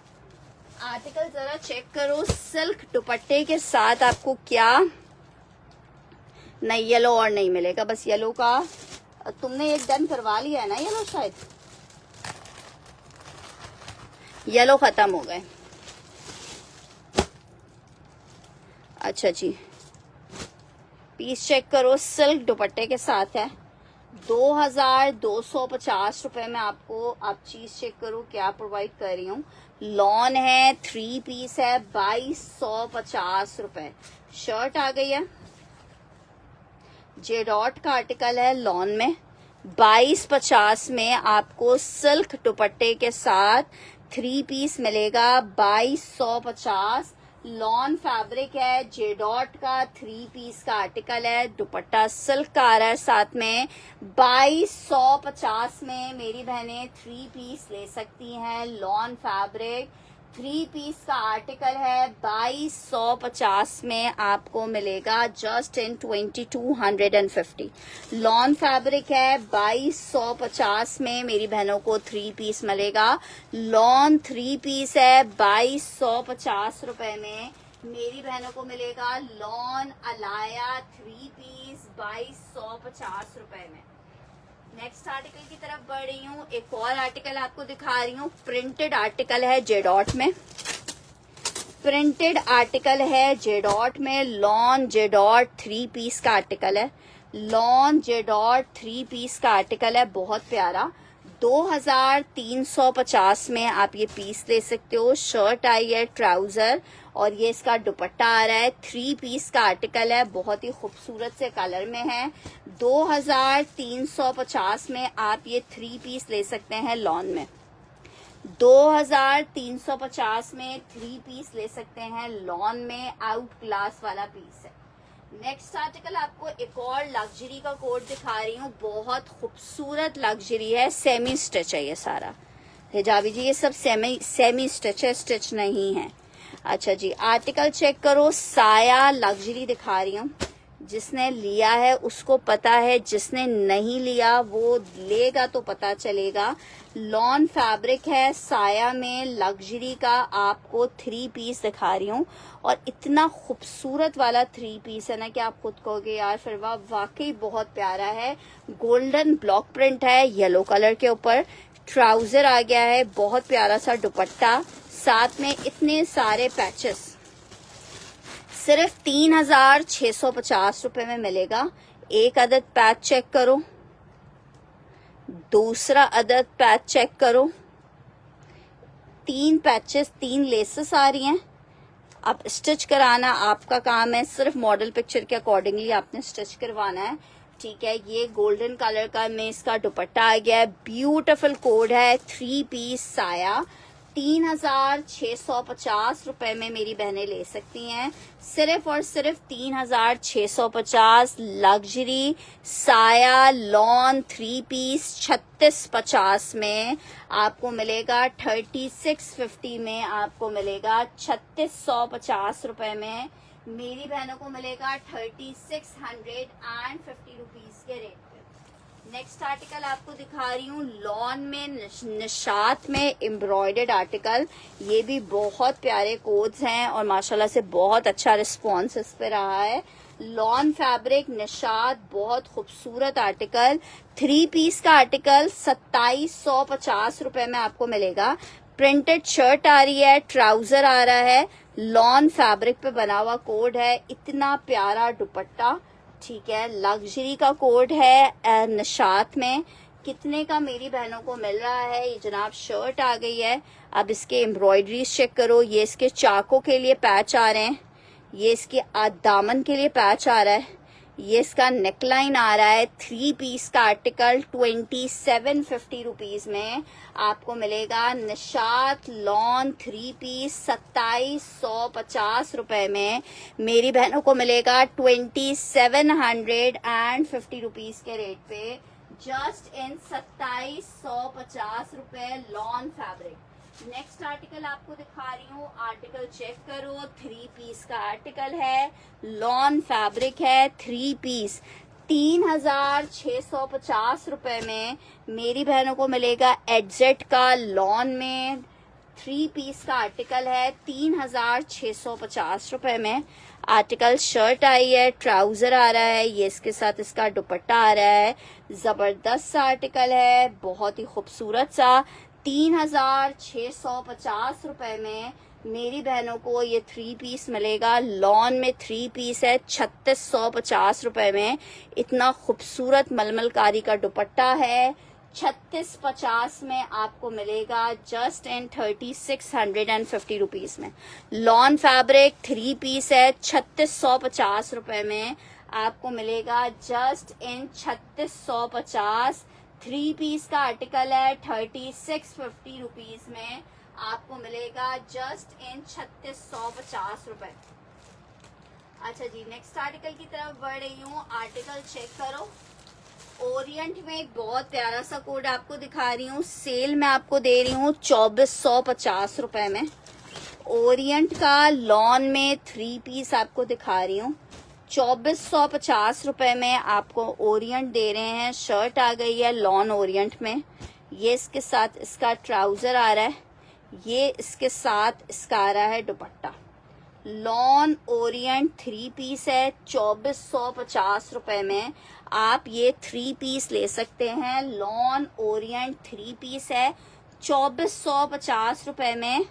आर्टिकल जरा चेक करो, सिल्क दुपट्टे के साथ आपको क्या नहीं, येलो और नहीं मिलेगा, बस येलो का तुमने एक डन करवा लिया है ना, येलो शायद येलो खत्म हो गए। अच्छा जी, पीस चेक करो, सिल्क दुपट्टे के साथ है, 2250 रुपए में आपको, आप चीज चेक करो क्या प्रोवाइड कर रही हूँ। लॉन है, 3 पीस है, 2250 रुपए। शर्ट आ गई है, जे डॉट का आर्टिकल है, लॉन में 2250 में आपको सिल्क दुपट्टे के साथ 3 पीस मिलेगा। 2250 लॉन फैब्रिक है, जे डॉट का 3 पीस का आर्टिकल है, दुपट्टा सिल्क का आ रहा है साथ में। 2250 में मेरी बहनें 3 पीस ले सकती हैं। लॉन फैब्रिक 3 पीस का आर्टिकल है, 2250 में आपको मिलेगा जस्ट इन 2250। लॉन फैब्रिक है, 2250 में मेरी बहनों को 3 पीस मिलेगा। लॉन 3 पीस है, 2250 रुपए में मेरी बहनों को मिलेगा। लॉन अलाया 3 पीस 2250 रुपए में। नेक्स्ट आर्टिकल की तरफ बढ़ रही हूँ। एक और आर्टिकल आपको दिखा रही हूँ, प्रिंटेड आर्टिकल है, जे डॉट में। प्रिंटेड आर्टिकल है, जे डॉट में। लॉन जे डॉट 3 पीस का आर्टिकल है। लॉन जे डॉट 3 पीस का आर्टिकल है, बहुत प्यारा। 2350 में आप ये पीस ले सकते हो। शर्ट आई है, ट्राउजर, और ये इसका दुपट्टा आ रहा है। 3 पीस का आर्टिकल है, बहुत ही खूबसूरत से कलर में है। 2350 में आप ये 3 पीस ले सकते हैं लॉन में। 2350 में 3 पीस ले सकते हैं लॉन में। आउट ग्लास वाला पीस है। नेक्स्ट आर्टिकल आपको एक और लग्जरी का कोट दिखा रही हूँ, बहुत खूबसूरत लग्जरी है। सेमी स्टिच है ये सारा, हिजाबी जी, ये सब सेमी स्टिच है, स्टिच नहीं है। अच्छा जी, आर्टिकल चेक करो। साया लग्जरी दिखा रही हूँ, जिसने लिया है उसको पता है, जिसने नहीं लिया वो लेगा तो पता चलेगा। लॉन फैब्रिक है, साया में लग्जरी का आपको 3 पीस दिखा रही हूँ, और इतना खूबसूरत वाला 3 पीस है ना कि आप खुद कहोगे यार फिर वाकई बहुत प्यारा है। गोल्डन ब्लॉक प्रिंट है येलो कलर के ऊपर। ट्राउजर आ गया है, बहुत प्यारा सा दुपट्टा, साथ में इतने सारे पैचेस। सिर्फ 3650 रुपए में मिलेगा। एक अदद पैच चेक करो, दूसरा अदद पैच चेक करो। 3 पैचेस, 3 लेसेस आ रही हैं। अब स्टिच कराना आपका काम है, सिर्फ मॉडल पिक्चर के अकॉर्डिंगली आपने स्टिच करवाना है, ठीक है। ये गोल्डन कलर का में इसका दुपट्टा आ गया है, ब्यूटीफुल कोड है। 3 पीस साया 3650 रुपए में मेरी बहनें ले सकती हैं। सिर्फ और सिर्फ 3650 लग्जरी साया लॉन 3 पीस 3650 में आपको मिलेगा। 3650 में आपको मिलेगा। 3650 रुपए में मेरी बहनों को मिलेगा 3650 रुपीज के रेट पे। नेक्स्ट आर्टिकल आपको दिखा रही हूँ, लॉन में निशात में एम्ब्रॉयडर्ड आर्टिकल। ये भी बहुत प्यारे कोड्स हैं और माशाल्लाह से बहुत अच्छा रिस्पॉन्स इस पे रहा है। लॉन फैब्रिक निशात, बहुत खूबसूरत आर्टिकल। 3 पीस का आर्टिकल 2750 रुपए में आपको मिलेगा। प्रिंटेड शर्ट आ रही है, ट्राउजर आ रहा है, लॉन फैब्रिक पे बना हुआ कोड है। इतना प्यारा दुपट्टा, ठीक है। लग्जरी का कोड है निशात में। कितने का मेरी बहनों को मिल रहा है? ये जनाब शर्ट आ गई है। अब इसके एम्ब्रॉयडरी चेक करो। ये इसके चाकों के लिए पैच आ रहे हैं, ये इसके दामन के लिए पैच आ रहा है, ये इसका नेकलाइन आ रहा है। 3 पीस का आर्टिकल 2750 रुपीज में आपको मिलेगा। निशात लॉन 3 पीस 2750 रुपए में मेरी बहनों को मिलेगा। 2750 रुपीज के रेट पे जस्ट इन 2750 रुपए लॉन फैब्रिक। नेक्स्ट आर्टिकल आपको दिखा रही हूँ, आर्टिकल चेक करो। 3 पीस का आर्टिकल है, लॉन फैब्रिक है, 3 पीस 3650 रुपए में मेरी बहनों को मिलेगा। एडजेट का लॉन में 3 पीस का आर्टिकल है, 3650 रुपए में। आर्टिकल शर्ट आई है, ट्राउजर आ रहा है, ये इसके साथ इसका दुपट्टा आ रहा है। जबरदस्त आर्टिकल है, बहुत ही खूबसूरत सा। 3650 रुपए में मेरी बहनों को ये 3 पीस मिलेगा, लॉन में 3 पीस है 3650 रुपए में। इतना खूबसूरत मलमलकारी का दुपट्टा है, 3650 में आपको मिलेगा जस्ट इन 3650 रुपीज में। लॉन फैब्रिक 3 पीस है 3650 रुपए में आपको मिलेगा जस्ट इन 3650। 3 पीस का आर्टिकल है 3650 रुपीज में आपको मिलेगा जस्ट इन 3650 रुपए। अच्छा जी, नेक्स्ट आर्टिकल की तरफ बढ़ रही हूँ। आर्टिकल चेक करो। ओरिएंट में एक बहुत प्यारा सा कोड आपको दिखा रही हूँ, सेल में आपको दे रही हूँ 2450 रुपए में। ओरिएंट का लॉन में 3 पीस आपको दिखा रही हूँ, 2450 रुपए में आपको ओरिएंट दे रहे हैं। शर्ट आ गई है लॉन ओरिएंट में, ये इसके साथ इसका ट्राउजर आ रहा है, ये इसके साथ इसका आ रहा है दुपट्टा। लॉन ओरिएंट 3 पीस है 2450 रुपए में आप ये 3 पीस ले सकते हैं। लॉन ओरिएंट 3 पीस है 2450 रुपए में।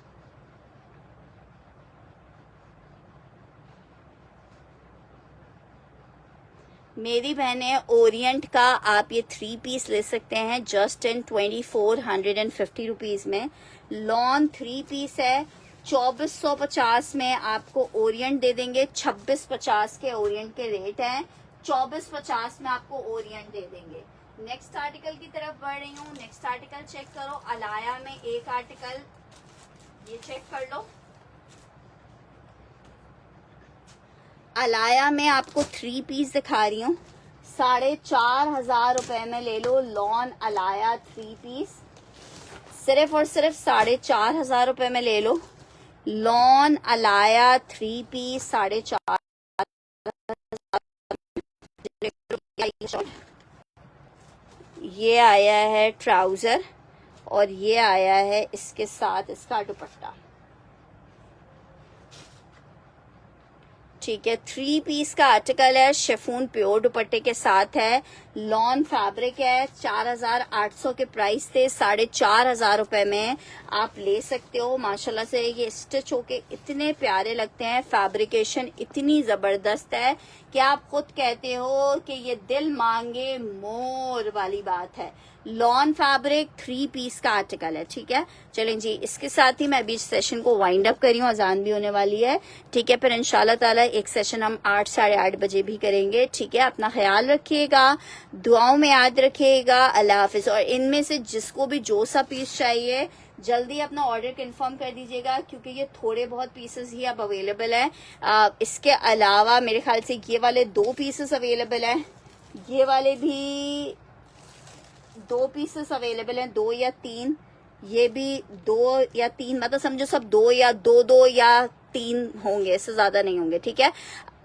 मेरी बहनें, ओरिएंट का आप ये 3 पीस ले सकते हैं जस्ट इन 2450 रुपीज में। लॉन 3 पीस है 2450 में आपको ओरिएंट दे देंगे। 2650 के ओरिएंट के रेट हैं, 2450 में आपको ओरिएंट दे देंगे। नेक्स्ट आर्टिकल की तरफ बढ़ रही हूँ। नेक्स्ट आर्टिकल चेक करो। अलाया में एक आर्टिकल ये चेक कर लो। अलाया में आपको 3 पीस दिखा रही हूँ, 4500 रुपए में ले लो। लॉन अलाया 3 पीस सिर्फ और सिर्फ 4500 रुपए में ले लो। Lawn Alaya 3 piece 4500। ये आया है ट्राउजर और ये आया है इसके साथ इसका दुपट्टा। ठीक है, 3 पीस का आर्टिकल है, शिफॉन प्योर दुपट्टे के साथ है। लॉन फैब्रिक है, 4800 के प्राइस थे, 4500 रुपए में आप ले सकते हो। माशाल्लाह से ये स्टिच होके इतने प्यारे लगते हैं, फैब्रिकेशन इतनी जबरदस्त है कि आप खुद कहते हो कि ये दिल मांगे मोर वाली बात है। लॉन फैब्रिक 3 पीस का आर्टिकल है। ठीक है, चलें जी, इसके साथ ही मैं अभी सेशन को वाइंड अप करी हूँ, अजान भी होने वाली है। ठीक है, फिर इंशाल्लाह ताला एक सेशन हम 8 साढ़े 8 बजे भी करेंगे। ठीक है, अपना ख्याल रखिएगा, दुआओं में याद रखिएगा। अल्लाह हाफिज। और इनमें से जिसको भी जो सा पीस चाहिए जल्दी अपना ऑर्डर कंफर्म कर दीजिएगा, क्योंकि ये थोड़े बहुत पीसेस ही अब अवेलेबल है। इसके अलावा मेरे ख्याल से ये वाले 2 पीसेस अवेलेबल हैं, ये वाले भी 2 पीसेस अवेलेबल हैं, 2 या 3। ये भी 2 या 3, मतलब समझो सब 2 या 2 या 3 होंगे, इससे ज्यादा नहीं होंगे। ठीक है,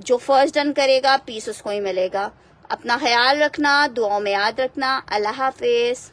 जो फर्स्ट डन करेगा पीस उसको ही मिलेगा। अपना ख्याल रखना, दुआओं में याद रखना। अल्लाह हाफिज।